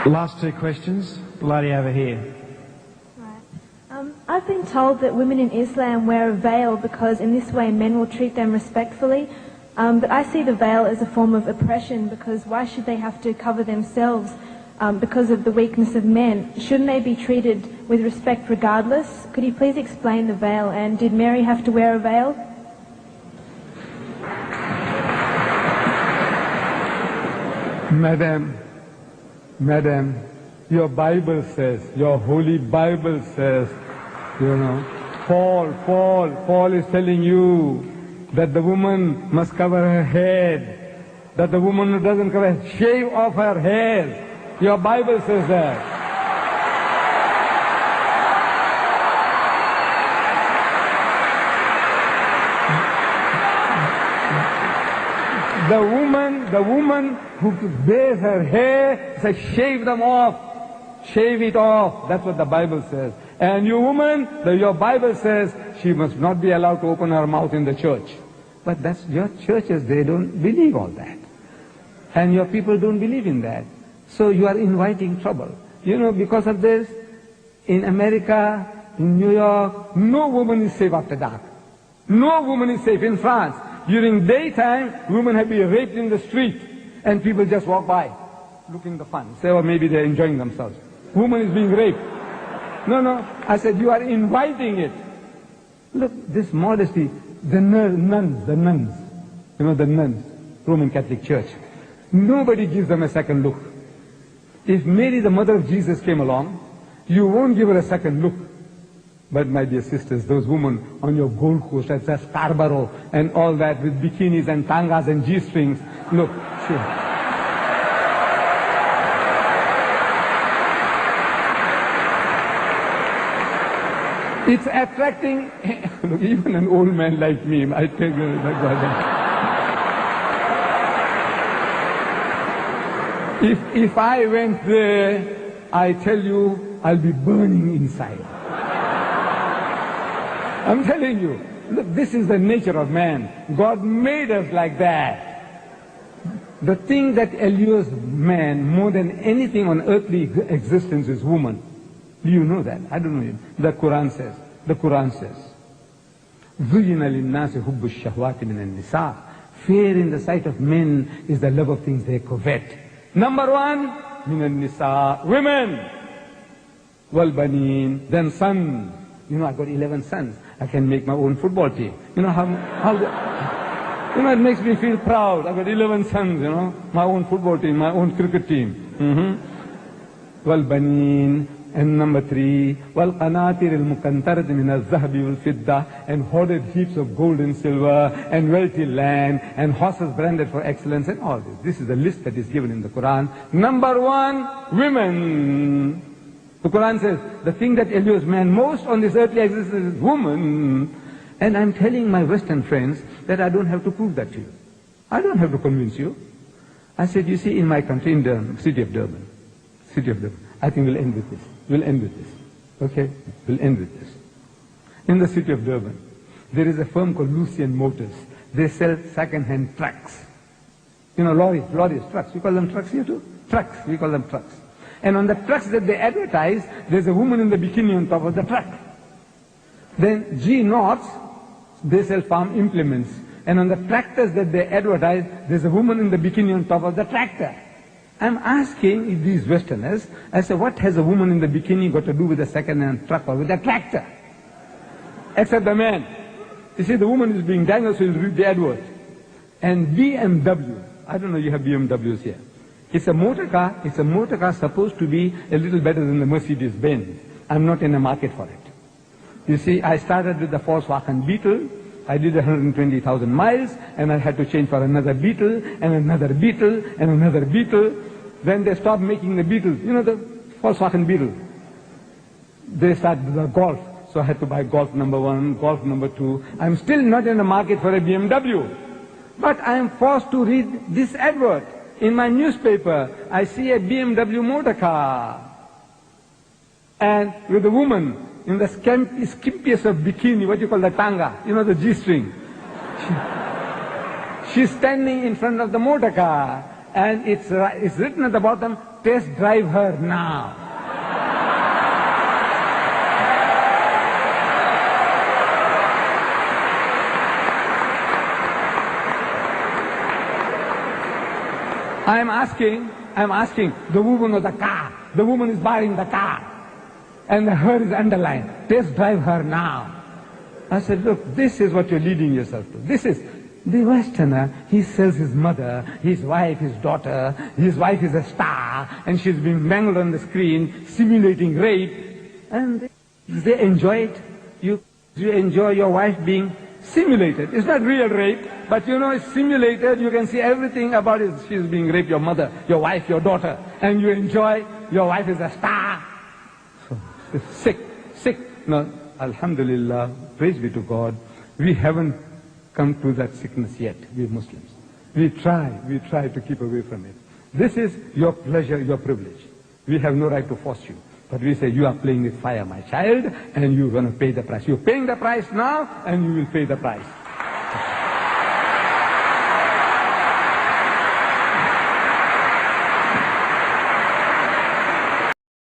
Last two questions. The lady over here. I've been told that women in Islam wear a veil because in this way men will treat them respectfully. But I see the veil as a form of oppression because why should they have to cover themselves because of the weakness of men? Shouldn't they be treated with respect regardless? Could you please explain the veil, and did Mary have to wear a veil? Madam, your Bible says, your holy Bible says, you know, Paul is telling you that the woman must cover her head, that the woman who doesn't cover her, shave off her hair. Your Bible says that. The woman who bears her hair says shave them off. Shave it off. That's what the Bible says. And you woman, your Bible says she must not be allowed to open her mouth in the church. But that's your churches, they don't believe all that. And your people don't believe in that. So you are inviting trouble. You know, because of this, in America, in New York, no woman is safe after dark. No woman is safe. In France, during daytime, women have been raped in the street, and people just walk by, looking the fun. Say, oh, maybe they're enjoying themselves. Woman is being raped. No, I said, you are inviting it. Look, this modesty, the nuns, you know, the nuns, Roman Catholic Church, nobody gives them a second look. If Mary, the mother of Jesus, came along, you won't give her a second look. But my dear sisters, those women on your Gold Coast at Scarborough and all that with bikinis and tangas and G-strings, look, sure. It's attracting, look, even an old man like me, I tell you, if I went there, I tell you, I'll be burning inside. I'm telling you, look, this is the nature of man. God made us like that. The thing that allures man more than anything on earthly existence is woman. Do you know that? I don't know. The Quran says, زُيِّنَ لِلنَّاسِ حُبُّ الشَّهْوَاتِ مِنَ النِّسَاءِ. Fear in the sight of men is the love of things they covet. Number one, مِنَ النِّسَاءِ, women. وَالْبَنِينَ, then sons. You know, I got 11 sons. I can make my own football team. You know you know, it makes me feel proud. I got 11 sons, you know, my own football team, my own cricket team. وَالْبَنِينَ. And number three, وَالْقَنَاطِرِ الْمُقَنْطَرَةِ مِنَ الذَّهَبِ وَالْفِضَّةِ, and hoarded heaps of gold and silver, and wealthy land, and horses branded for excellence, and all this. This is the list that is given in the Quran. Number one, women. The Quran says, the thing that allures man most on this earthly existence is woman. And I'm telling my Western friends that I don't have to prove that to you. I don't have to convince you. I said, you see, in my country, in the city of Durban, I think we'll end with this. Okay? We'll end with this. In the city of Durban, there is a firm called Lucian Motors. They sell second-hand trucks. You know, lorries, trucks. We call them trucks here too? Trucks. We call them trucks. And on the trucks that they advertise, there's a woman in the bikini on top of the truck. Then G Knots, they sell farm implements. And on the tractors that they advertise, there's a woman in the bikini on top of the tractor. I'm asking these Westerners, I say, what has a woman in the bikini got to do with a second-hand truck or with a tractor? Except the man. You see, the woman is being dangled, so you'll read the advert. And BMW, I don't know, you have BMWs here. It's a motor car supposed to be a little better than the Mercedes-Benz. I'm not in the market for it. You see, I started with the Volkswagen Beetle. I did 120,000 miles, and I had to change for another Beetle, and another Beetle, and another Beetle. Then they stopped making the Beetles. You know, the Volkswagen Beetle. They started the Golf. So I had to buy Golf number 1, Golf number 2. I'm still not in the market for a BMW. But I am forced to read this advert. In my newspaper, I see a BMW motor car. And with a woman in the skimpiest of bikini, what you call the tanga, you know, the G-string. She's standing in front of the motor car. And it's written at the bottom, test drive her now. I'm asking the woman of the car. The woman is buying the car. And her is underlined. Test drive her now. I said, look, this is what you're leading yourself to. This is the Westerner. He sells his mother, his wife, his daughter. His wife is a star, and she's being mangled on the screen, simulating rape. And they enjoy it. You enjoy your wife being simulated. It's not real rape, but you know it's simulated. You can see everything about it. She's being raped, your mother, your wife, your daughter. And you enjoy, your wife is a star. So, sick. No, alhamdulillah, praise be to God. We haven't come to that sickness yet, we Muslims. We try to keep away from it. This is your pleasure, your privilege. We have no right to force you. But we say, you are playing with fire, my child, and you're going to pay the price. You're paying the price now, and you will pay the price.